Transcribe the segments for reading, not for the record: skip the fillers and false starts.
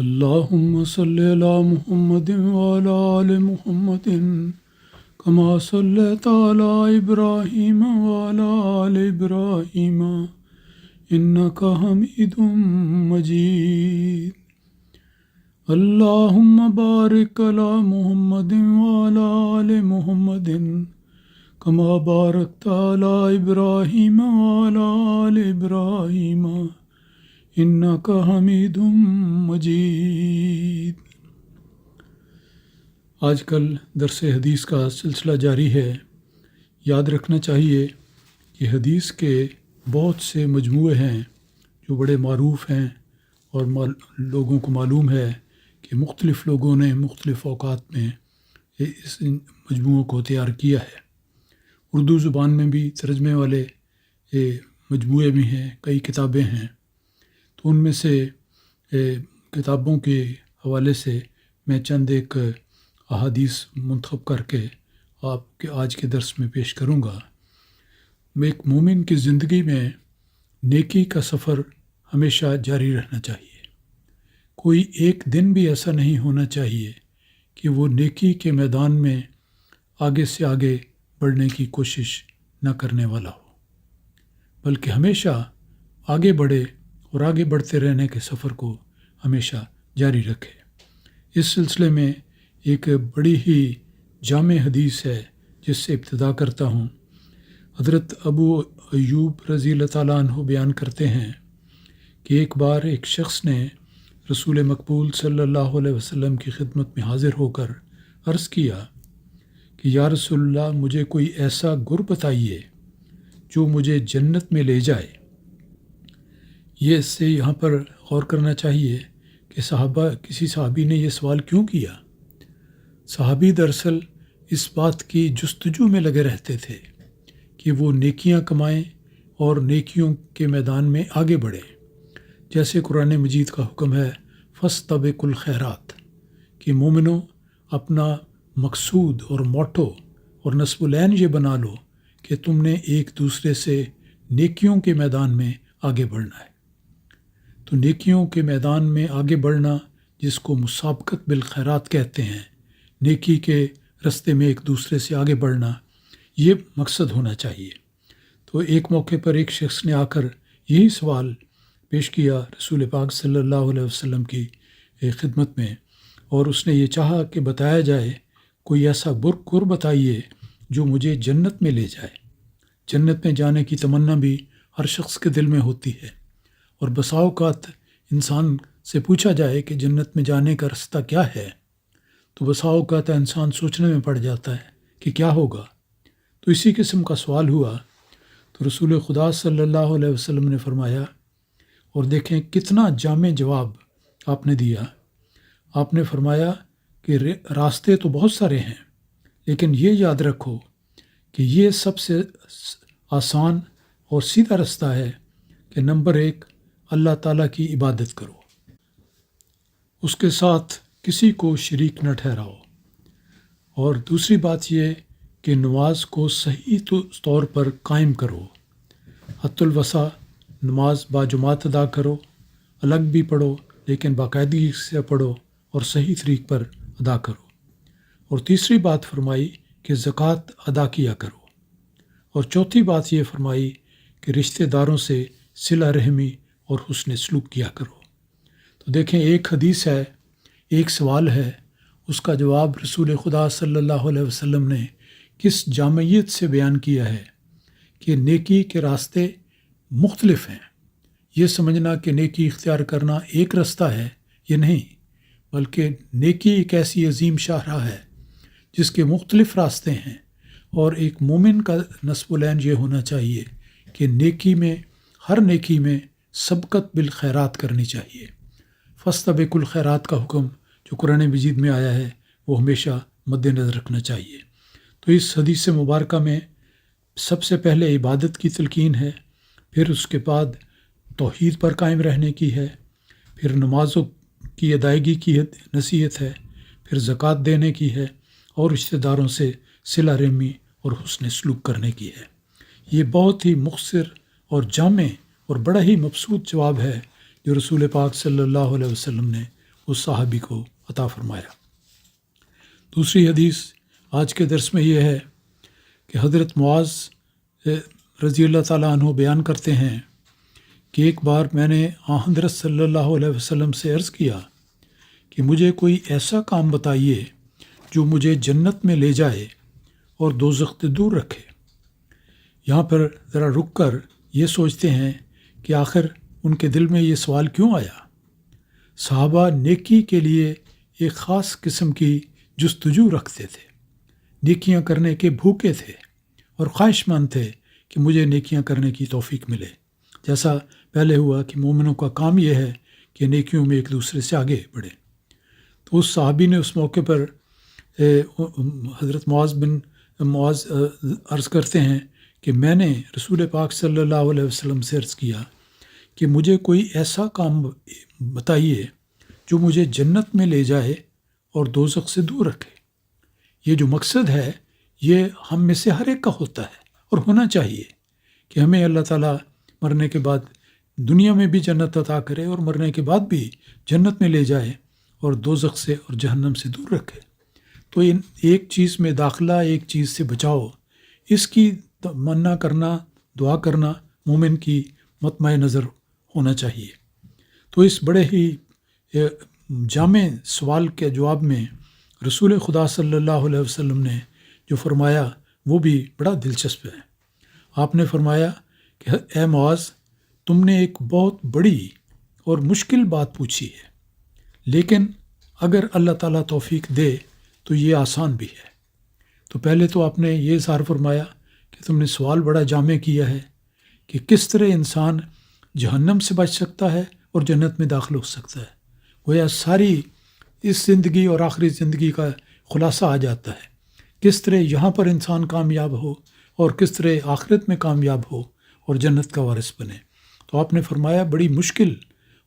اللهم صل على محمد وعلى آل محمد كما صليت على إبراهيم وعلى آل إبراهيم إنك حميد مجيد. اللهم بارك على محمد وعلى آل محمد كما باركت على إبراهيم وعلى آل إبراهيم إنك حميد مجيد. آج کل درس حدیث کا سلسلہ جاری ہے. یاد رکھنا چاہیے کہ حدیث کے بہت سے مجموعے ہیں جو بڑے معروف ہیں اور لوگوں کو معلوم ہے کہ مختلف لوگوں نے مختلف اوقات میں اس مجموعوں کو تیار کیا ہے. اردو زبان میں بھی ترجمے والے مجموعے بھی ہیں، کئی کتابیں ہیں. تو ان میں سے کتابوں کے حوالے سے میں چند ایک احادیث منتخب کر کے آپ کے آج کے درس میں پیش کروں گا. ایک مومن کی زندگی میں نیکی کا سفر ہمیشہ جاری رہنا چاہیے. کوئی ایک دن بھی ایسا نہیں ہونا چاہیے کہ وہ نیکی کے میدان میں آگے سے آگے بڑھنے کی کوشش نہ کرنے والا ہو، بلکہ ہمیشہ آگے بڑھے اور آگے بڑھتے رہنے کے سفر کو ہمیشہ جاری رکھے. اس سلسلے میں ایک بڑی ہی جامع حدیث ہے جس سے ابتدا کرتا ہوں. حضرت ابو ایوب رضی اللہ تعالیٰ عنہ بیان کرتے ہیں کہ ایک بار ایک شخص نے رسول مقبول صلی اللہ علیہ وسلم کی خدمت میں حاضر ہو کر عرض کیا کہ یا رسول اللہ، مجھے کوئی ایسا گر بتائیے جو مجھے جنت میں لے جائے. یہ اس سے یہاں پر غور کرنا چاہیے کہ کسی صحابی نے یہ سوال کیوں کیا. صحابی دراصل اس بات کی جستجو میں لگے رہتے تھے کہ وہ نیکیاں کمائیں اور نیکیوں کے میدان میں آگے بڑھیں. جیسے قرآن مجید کا حکم ہے فاستبقوا الخیرات، کہ مومنوں اپنا مقصود اور موٹو اور نصب العین یہ بنا لو کہ تم نے ایک دوسرے سے نیکیوں کے میدان میں آگے بڑھنا ہے. تو نیکیوں کے میدان میں آگے بڑھنا، جس کو مسابقت بالخیرات کہتے ہیں، نیکی کے رستے میں ایک دوسرے سے آگے بڑھنا، یہ مقصد ہونا چاہیے. تو ایک موقع پر ایک شخص نے آ کر یہی سوال پیش کیا رسول پاک صلی اللہ علیہ وسلم کی خدمت میں، اور اس نے یہ چاہا کہ بتایا جائے کوئی ایسا گر بتائیے جو مجھے جنت میں لے جائے. جنت میں جانے کی تمنا بھی ہر شخص کے دل میں ہوتی ہے، اور بسا اوقات انسان سے پوچھا جائے کہ جنت میں جانے کا رستہ کیا ہے تو بسا اوقات انسان سوچنے میں پڑ جاتا ہے کہ کیا ہوگا. تو اسی قسم کا سوال ہوا تو رسول خدا صلی اللہ علیہ وسلم نے فرمایا، اور دیکھیں کتنا جامع جواب آپ نے دیا. آپ نے فرمایا کہ راستے تو بہت سارے ہیں، لیکن یہ یاد رکھو کہ یہ سب سے آسان اور سیدھا رستہ ہے کہ نمبر 1، اللہ تعالیٰ کی عبادت کرو، اس کے ساتھ کسی کو شریک نہ ٹھہراؤ، اور دوسری بات یہ کہ نماز کو صحیح طور پر قائم کرو. حت الوسع نماز باجماعت ادا کرو، الگ بھی پڑھو لیکن باقاعدگی سے پڑھو اور صحیح طریق پر ادا کرو. اور تیسری بات فرمائی کہ زکوٰۃ ادا کیا کرو. اور چوتھی بات یہ فرمائی کہ رشتہ داروں سے صلہ رحمی اور حسن سلوک کیا کرو. تو دیکھیں، ایک حدیث ہے، ایک سوال ہے، اس کا جواب رسول خدا صلی اللہ علیہ وسلم نے کس جامعیت سے بیان کیا ہے کہ نیکی کے راستے مختلف ہیں. یہ سمجھنا کہ نیکی اختیار کرنا ایک رستہ ہے، یہ نہیں، بلکہ نیکی ایک ایسی عظیم شاہراہ ہے جس کے مختلف راستے ہیں. اور ایک مومن کا نصب العین یہ ہونا چاہیے کہ نیکی میں، ہر نیکی میں سبقت بالخیرات کرنی چاہیے. فاستبقوا الخیرات کا حکم جو قرآن مجید میں آیا ہے وہ ہمیشہ مد نظر رکھنا چاہیے. تو اس حدیث مبارکہ میں سب سے پہلے عبادت کی تلقین ہے، پھر اس کے بعد توحید پر قائم رہنے کی ہے، پھر نمازوں کی ادائیگی کی نصیحت ہے، پھر زکوٰۃ دینے کی ہے، اور رشتہ داروں سے صلہ رحمی اور حسن سلوک کرنے کی ہے. یہ بہت ہی مختصر اور جامع اور بڑا ہی مبسوط جواب ہے جو رسول پاک صلی اللہ علیہ وسلم نے اس صحابی کو عطا فرمایا۔ دوسری حدیث آج کے درس میں یہ ہے کہ حضرت معاذ رضی اللہ تعالیٰ عنہ بیان کرتے ہیں کہ ایک بار میں نے حضرت صلی اللہ علیہ وسلم سے عرض کیا کہ مجھے کوئی ایسا کام بتائیے جو مجھے جنت میں لے جائے اور دوزخ سے دور رکھے۔ یہاں پر ذرا رک کر یہ سوچتے ہیں کہ آخر ان کے دل میں یہ سوال کیوں آیا۔ صحابہ نیکی کے لیے ایک خاص قسم کی جستجو رکھتے تھے، نیکیاں کرنے کے بھوکے تھے اور خواہش مند تھے کہ مجھے نیکیاں کرنے کی توفیق ملے۔ جیسا پہلے ہوا کہ مومنوں کا کام یہ ہے کہ نیکیوں میں ایک دوسرے سے آگے بڑھیں۔ تو اس صحابی نے اس موقع پر حضرت معاذ عرض کرتے ہیں کہ میں نے رسول پاک صلی اللہ علیہ وسلم سے عرض کیا کہ مجھے کوئی ایسا کام بتائیے جو مجھے جنت میں لے جائے اور دوزخ سے دور رکھے۔ یہ جو مقصد ہے یہ ہم میں سے ہر ایک کا ہوتا ہے اور ہونا چاہیے کہ ہمیں اللہ تعالیٰ مرنے کے بعد دنیا میں بھی جنت عطا کرے اور مرنے کے بعد بھی جنت میں لے جائے اور دوزخ سے اور جہنم سے دور رکھے۔ تو ان ایک چیز میں داخلہ، ایک چیز سے بچاؤ، اس کی تمنا کرنا، دعا کرنا مومن کی مطمع نظر ہونا چاہیے۔ تو اس بڑے ہی جامع سوال کے جواب میں رسول خدا صلی اللہ علیہ وسلم نے جو فرمایا وہ بھی بڑا دلچسپ ہے۔ آپ نے فرمایا کہ اے معاذ، تم نے ایک بہت بڑی اور مشکل بات پوچھی ہے، لیکن اگر اللہ تعالیٰ توفیق دے تو یہ آسان بھی ہے۔ تو پہلے تو آپ نے یہ اظہار فرمایا کہ تم نے سوال بڑا جامع کیا ہے کہ کس طرح انسان جہنم سے بچ سکتا ہے اور جنت میں داخل ہو سکتا ہے۔ گویا ساری اس زندگی اور آخری زندگی کا خلاصہ آ جاتا ہے، کس طرح یہاں پر انسان کامیاب ہو اور کس طرح آخرت میں کامیاب ہو اور جنت کا وارث بنے۔ تو آپ نے فرمایا بڑی مشکل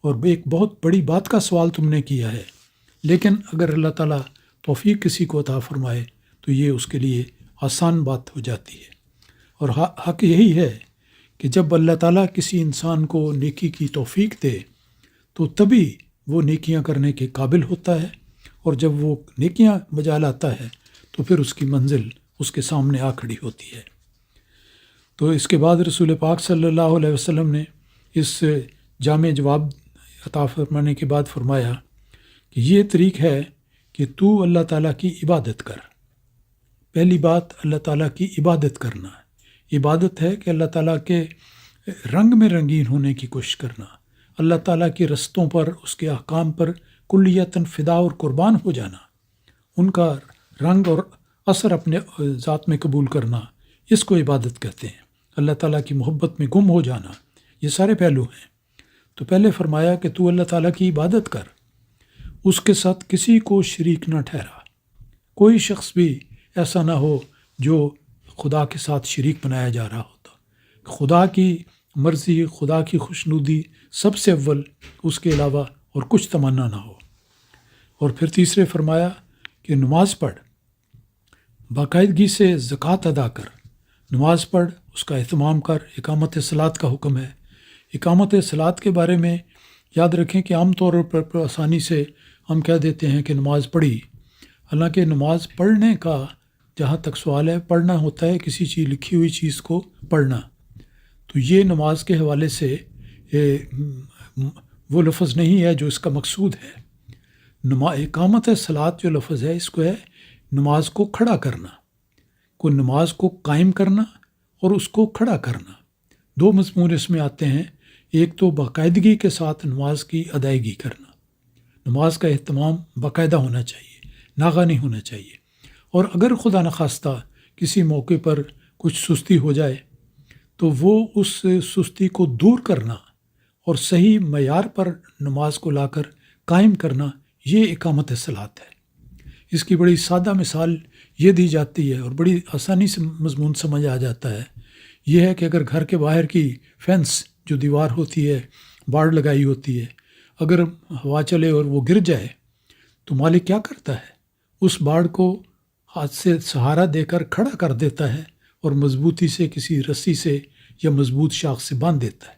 اور ایک بہت بڑی بات کا سوال تم نے کیا ہے، لیکن اگر اللہ تعالیٰ توفیق کسی کو عطا فرمائے تو یہ اس کے لیے آسان بات ہو جاتی ہے۔ اور حق یہی ہے کہ جب اللہ تعالیٰ کسی انسان کو نیکی کی توفیق دے تو تبھی وہ نیکیاں کرنے کے قابل ہوتا ہے، اور جب وہ نیکیاں بجا لاتا ہے تو پھر اس کی منزل اس کے سامنے آ کھڑی ہوتی ہے۔ تو اس کے بعد رسول پاک صلی اللہ علیہ وسلم نے اس جامع جواب عطا فرمانے کے بعد فرمایا کہ یہ طریق ہے کہ تو اللہ تعالیٰ کی عبادت کر۔ پہلی بات اللہ تعالیٰ کی عبادت کرنا ہے۔ عبادت ہے کہ اللہ تعالیٰ کے رنگ میں رنگین ہونے کی کوشش کرنا، اللہ تعالیٰ کے رستوں پر، اس کے احکام پر کلیتاً فدا اور قربان ہو جانا، ان کا رنگ اور اثر اپنے ذات میں قبول کرنا، اس کو عبادت کہتے ہیں۔ اللہ تعالیٰ کی محبت میں گم ہو جانا، یہ سارے پہلو ہیں۔ تو پہلے فرمایا کہ تو اللہ تعالیٰ کی عبادت کر، اس کے ساتھ کسی کو شریک نہ ٹھہرا۔ کوئی شخص بھی ایسا نہ ہو جو خدا کے ساتھ شریک بنایا جا رہا ہوتا۔ خدا کی مرضی، خدا کی خوشنودی سب سے اول، اس کے علاوہ اور کچھ تمنا نہ ہو۔ اور پھر تیسرے فرمایا کہ نماز پڑھ، باقاعدگی سے زکوٰۃ ادا کر، نماز پڑھ، اس کا اہتمام کر۔ اقامت صلاۃ کا حکم ہے۔ اقامت صلاۃ کے بارے میں یاد رکھیں کہ عام طور پر آسانی سے ہم کہہ دیتے ہیں کہ نماز پڑھی، حالانکہ نماز پڑھنے کا جہاں تک سوال ہے، پڑھنا ہوتا ہے کسی چیز، لکھی ہوئی چیز کو پڑھنا۔ تو یہ نماز کے حوالے سے وہ لفظ نہیں ہے جو اس کا مقصود ہے۔ اقامت صلاۃ جو لفظ ہے، اس کو ہے نماز کو کھڑا کرنا، کو نماز کو قائم کرنا اور اس کو کھڑا کرنا۔ دو مضمون اس میں آتے ہیں، ایک تو باقاعدگی کے ساتھ نماز کی ادائیگی کرنا، نماز کا اہتمام باقاعدہ ہونا چاہیے، ناغہ نہیں ہونا چاہیے۔ اور اگر خدا نخواستہ کسی موقع پر کچھ سستی ہو جائے تو وہ اس سستی کو دور کرنا اور صحیح معیار پر نماز کو لا کر قائم کرنا، یہ اقامت صلاۃ ہے۔ اس کی بڑی سادہ مثال یہ دی جاتی ہے اور بڑی آسانی سے مضمون سمجھ آ جاتا ہے۔ یہ ہے کہ اگر گھر کے باہر کی فینس جو دیوار ہوتی ہے، باڑ لگائی ہوتی ہے، اگر ہوا چلے اور وہ گر جائے تو مالک کیا کرتا ہے؟ اس باڑ کو ہاتھ سے سہارا دے کر کھڑا کر دیتا ہے اور مضبوطی سے کسی رسی سے یا مضبوط شاخ سے باندھ دیتا ہے۔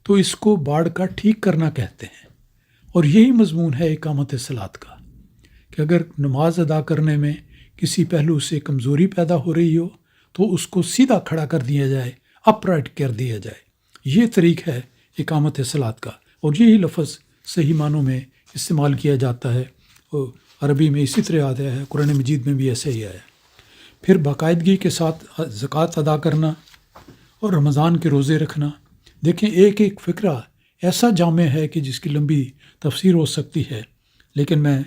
تو اس کو باڑ کا ٹھیک کرنا کہتے ہیں۔ اور یہی مضمون ہے اقامت صلاۃ کا، کہ اگر نماز ادا کرنے میں کسی پہلو سے کمزوری پیدا ہو رہی ہو تو اس کو سیدھا کھڑا کر دیا جائے، اپ رائٹ کر دیا جائے۔ یہ طریق ہے اقامت صلاۃ کا، اور یہی لفظ صحیح معنوں میں استعمال کیا جاتا ہے، اور عربی میں اسی طرح آتا ہے، قرآن مجید میں بھی ایسے ہی آیا۔ پھر باقاعدگی کے ساتھ زکوٰۃ ادا کرنا اور رمضان کے روزے رکھنا۔ دیکھیں، ایک ایک فقرہ ایسا جامع ہے کہ جس کی لمبی تفسیر ہو سکتی ہے، لیکن میں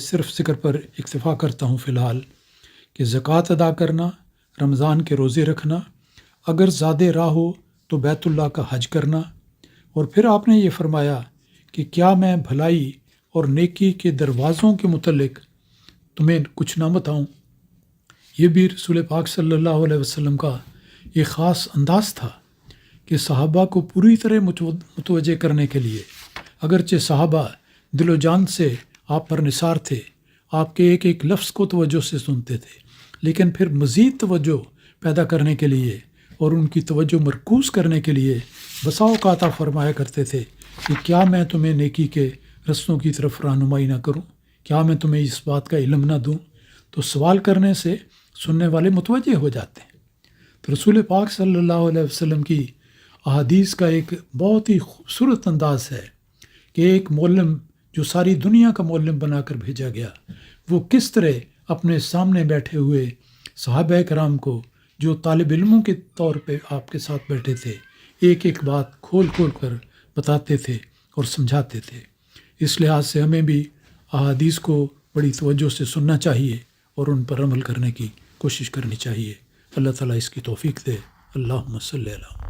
صرف ذکر پر اکتفا کرتا ہوں فی الحال، کہ زکوٰۃ ادا کرنا، رمضان کے روزے رکھنا، اگر زیادہ راہ ہو تو بیت اللہ کا حج کرنا، اور پھر آپ نے یہ فرمایا کہ کیا میں بھلائی اور نیکی کے دروازوں کے متعلق تمہیں کچھ نہ بتاؤں۔ یہ بھی رسول پاک صلی اللہ علیہ وسلم کا یہ خاص انداز تھا کہ صحابہ کو پوری طرح متوجہ کرنے کے لیے، اگرچہ صحابہ دل و جان سے آپ پر نثار تھے، آپ کے ایک ایک لفظ کو توجہ سے سنتے تھے، لیکن پھر مزید توجہ پیدا کرنے کے لیے اور ان کی توجہ مرکوز کرنے کے لیے بسا اوقات آپ فرمایا کرتے تھے کہ کیا میں تمہیں نیکی کے رستوں کی طرف رہنمائی نہ کروں، کیا میں تمہیں اس بات کا علم نہ دوں۔ تو سوال کرنے سے سننے والے متوجہ ہو جاتے ہیں۔ تو رسول پاک صلی اللہ علیہ وسلم کی احادیث کا ایک بہت ہی خوبصورت انداز ہے کہ ایک معلم جو ساری دنیا کا معلم بنا کر بھیجا گیا، وہ کس طرح اپنے سامنے بیٹھے ہوئے صحابہ کرام کو، جو طالب علموں کے طور پہ آپ کے ساتھ بیٹھے تھے، ایک ایک بات کھول کھول کر بتاتے تھے اور سمجھاتے تھے۔ اس لحاظ سے ہمیں بھی احادیث کو بڑی توجہ سے سننا چاہیے اور ان پر عمل کرنے کی کوشش کرنی چاہیے۔ اللہ تعالیٰ اس کی توفیق دے۔ اللہم صلی اللہ